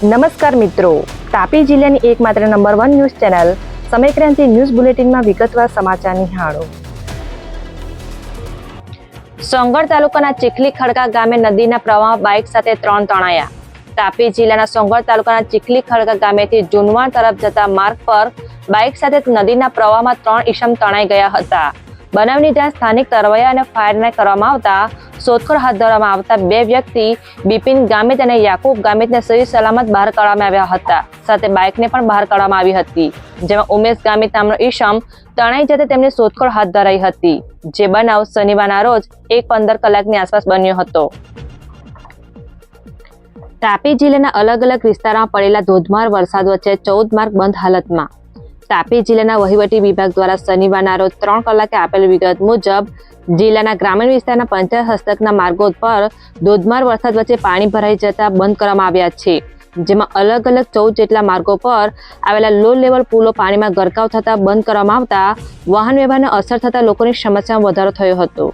નમસ્કાર મિત્રો, તાપી જિલ્લાની એકમાત્ર number 1 news channel Samaykranti news બુલેટિનમાં વિગતવાર સમાચાર નિહાળો. સોંગઢ તાલુકાના ચીખલી ખડકા ગામે નદીના પ્રવાહમાં બાઇક સાથે 3 તણાયા. તાપી જિલ્લાના સોંગઢ તાલુકાના ચીખલી ખડકા ગામેથી જુનવાણ તરફ જતા માર્ગ પર બાઇક સાથે નદીના પ્રવાહમાં 3 ઈસમ તણાઈ ગયા હતા. બનાવની જાણ સ્થાનિક તરવૈયા અને ફાયરને કરવામાં આવતા શોધખોળ હાથ ધરવામાં આવતા 2 વ્યક્તિ બિપિન ગામિત અને યાકુબ ગામિતને સહી સલામત બહાર કાઢવામાં આવ્યા હતા. સાથે બાઇકને પણ બહાર કાઢવામાં આવી હતી, જેમાં ઉમેશ ગામિત નામનો ઈસમ તણાઈ જતા તેમની શોધખોળ હાથ ધરાઈ હતી. જે બનાવ શનિવારના રોજ 1:15 કલાકની આસપાસ બન્યો હતો. તાપી જિલ્લાના અલગ અલગ વિસ્તારોમાં પડેલા ધોધમાર વરસાદ વચ્ચે 14 માર્ગ બંધ હાલતમાં. તાપી જિલ્લાના વહીવટી વિભાગ દ્વારા શનિવારના રોજ 3 કલાકે આપેલ વિગત મુજબ જિલ્લાના ગ્રામીણ વિસ્તારના પંચાયત હસ્તકના માર્ગો પર ધોધમાર વરસાદ વચ્ચે પાણી ભરાઈ જતા બંધ કરવામાં આવ્યા છે, જેમાં અલગ અલગ 14 જેટલા માર્ગો પર આવેલા લો લેવલ પુલો પાણીમાં ગરકાવ થતા બંધ કરવામાં આવતા વાહન વ્યવહારને અસર થતા લોકોની સમસ્યામાં વધારો થયો હતો.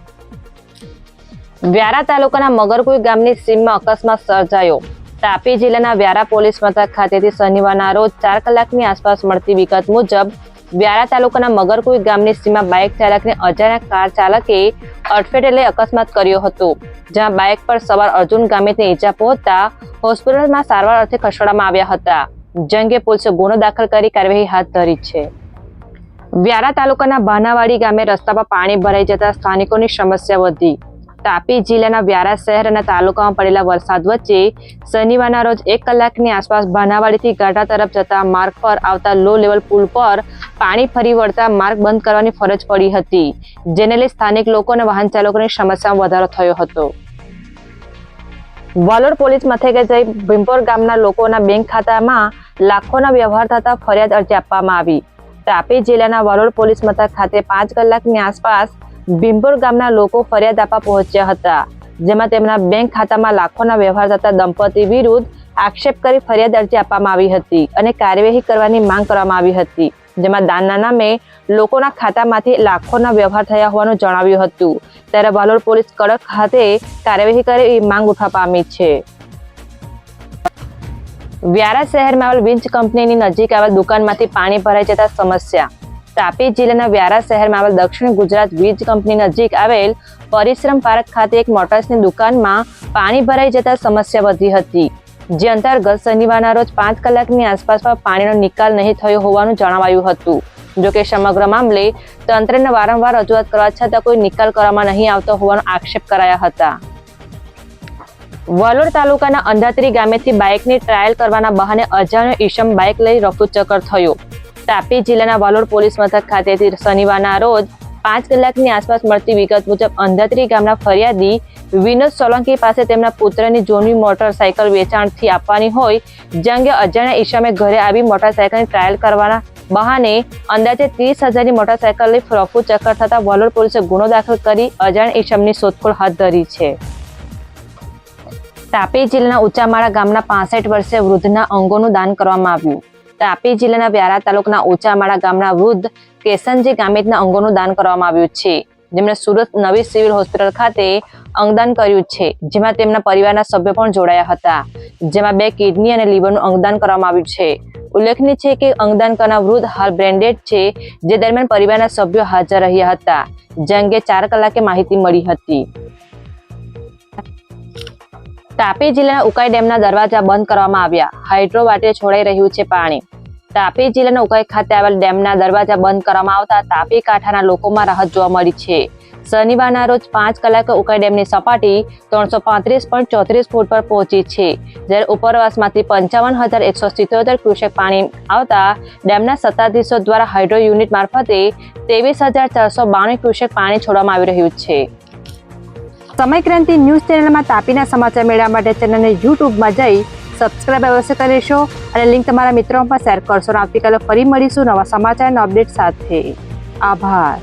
વ્યારા તાલુકાના મગરકુઈ ગામની સીમમાં અકસ્માત સર્જાયો. તાપી જિલ્લાના વ્યારા પોલીસ મથક ખાતેથી શનિવારના રોજ 4 કલાકની આસપાસ મળતી વિગત મુજબ વ્યારા તાલુકાના મગરકુઈ ગામની સીમમાં બાઇક ચાલકને અજાણ્યા કાર ચાલકે અડફેટે લઈ અકસ્માત કર્યો હતો, જ્યાં બાઇક પર સવાર અર્જુન ગામિતને ઈજા પહોંચતા હોસ્પિટલમાં સારવાર અર્થે ખસેડવામાં આવ્યા હતા. જે અંગે પોલીસે ગુનો દાખલ કરી કાર્યવાહી હાથ ધરી છે. વ્યારા તાલુકાના ભાનાવાડી ગામે રસ્તા પર પાણી ભરાઈ જતા સ્થાનિકોની સમસ્યા વધી. તાપી જિલ્લાના વ્યારા શહેર અને તાલુકામાં પડેલા વરસાદ વચ્ચે શનિવારના રોજ 1 કલાકની આસપાસ ભાનાવાડીથી ગાઢા તરફ જતા માર્ગ પર આવતા લો લેવલ પુલ પર પાણી ફરી વળતા માર્ગ બંધ કરવાની ફરજ પડી હતી, જેને લઈ સ્થાનિક લોકો અને વાહન ચાલકોની સમસ્યામાં વધારો થયો હતો. વાલોડ પોલીસ મથકે જઈ ભીમપોર ગામના લોકોના બેંક ખાતામાં લાખોના વ્યવહાર થતા ફરિયાદ અરજી આપવામાં આવી. તાપી જિલ્લાના વાલોડ પોલીસ મથક ખાતે 5 કલાકની આસપાસ ભીમપોર ગામના લોકો ફરિયાદ આપવા પહોંચ્યા હતા, જેમાં તેમના બેંક ખાતામાં લાખોના વ્યવહાર થતા દંપતી વિરુદ્ધ આક્ષેપ કરી ફરિયાદ અરજી આપવામાં આવી હતી અને કાર્યવાહી કરવાની માંગ કરવામાં આવી હતી, જેમાં દાનના નામે લોકોના ખાતામાંથી લાખોના વ્યવહાર થયા હોવાનું જણાવ્યું હતું. ત્યારે વાલોડ પોલીસ કડક ખાતે કાર્યવાહી કરે એવી માંગ ઉઠવા પામી છે. વ્યારા શહેરમાં આવેલ વીજ કંપનીની નજીક આવેલ દુકાનમાંથી પાણી ભરાઈ જતા સમસ્યા. તાપી જિલ્લાના વ્યારા શહેરમાં આવેલ દક્ષિણ ગુજરાત વીજ કંપની નજીક આવેલ પરિશ્રમ પાર્ક ખાતે એક મોટર્સની દુકાનમાં પાણી ભરાઈ જતા સમસ્યા વધી હતી, જે અંતર્ગત શનિવારના રોજ 5 કલાકની આસપાસ પાણીનો નિકાલ નહીં થયો હોવાનું જણાવાયું હતું. જોકે સમગ્ર મામલે તંત્રને વારંવાર રજૂઆત કરવા છતાં કોઈ નિકાલ કરવામાં નહીં આવતો હોવાનો આક્ષેપ કરાયા હતા. વાલોડ તાલુકાના અંધાત્રી ગામેથી બાઇકની ટ્રાયલ કરવાના બહાને અજાણ્યો ઈસમ બાઇક લઈ રફુચક્કર થયો. તાપી જિલ્લાના વાલોડ પોલીસ મથક ખાતેથી શનિવારના રોજ 5 કલાકની આસપાસ મળતી વિગત મુજબ અંધાત્રી ગામના ફરિયાદી વિનોદ સોલંકી પાસે તેમના પુત્રની જૂની મોટરસાયકલ વેચાણથી આપવાની હોય, જે અંગે અજાણ્યા ઈસમે ઘરે આવી મોટરસાયકલની ટ્રાયલ કરવાના બહાને અંદાજે 30,000ની મોટરસાયકલ લઈ રફુચક્કર થતા વાલોડ પોલીસે ગુનો દાખલ કરી અજાણ્યા ઈસમની શોધખોળ હાથ ધરી છે. તાપી જિલ્લાના ઊંચામાળા ગામના 65 વર્ષીય વૃદ્ધના અંગોનું દાન કરવામાં આવ્યું. તાપી જિલ્લાના વ્યારા તાલુકાના ઊંચામાળા ગામના વૃદ્ધ કેસનજી ગામિતના અંગોનું દાન કરવામાં આવ્યું છે, જેમણે સુરત નવી સિવિલ હોસ્પિટલ ખાતે અંગદાન કર્યું છે, જેમાં તેમના પરિવારના સભ્યો પણ જોડાયા હતા, જેમાં 2 કિડની અને લીવરનું અંગદાન કરવામાં આવ્યું છે. ઉલ્લેખનીય છે કે અંગદાન કરનાર વૃદ્ધ હાલ બ્રેન્ડેડ છે, જે દરમિયાન પરિવારના સભ્યો હાજર રહ્યા હતા, જે અંગે 4 કલાકે માહિતી મળી હતી. તાપી જિલ્લાના ઉકાઈ ડેમના દરવાજા બંધ કરવામાં આવ્યા. હાઇડ્રો વાટે છોડાઈ રહ્યું છે પાણી. તાપી જિલ્લાના ઉકાઈ ખાતે આવેલ ડેમના દરવાજા બંધ કરવામાં આવતા તાપી કાંઠાના લોકોમાં રાહત જોવા મળી છે. શનિવારના રોજ 5 કલાકે ઉકાઈ ડેમની સપાટી 335.34 ફૂટ પર પહોંચી છે, જ્યારે ઉપરવાસમાંથી 55,177 ક્યુસેક પાણી આવતા ડેમના સત્તાધીશો દ્વારા હાઇડ્રો યુનિટ મારફતે 23,492 ક્યુસેક પાણી છોડવામાં આવી રહ્યું છે. સમયક્રાંતિ ન્યૂઝ ચેનલમાં તાપીના સમાચાર મેળવવા માટે ચેનલને યુટ્યુબમાં જઈ સબસ્ક્રાઇબ અવશ્ય કરી લેશો અને લિંક તમારા મિત્રોમાં પણ શેર કરશો. આવતીકાલે ફરી મળીશું નવા સમાચારના અપડેટ સાથે. આભાર.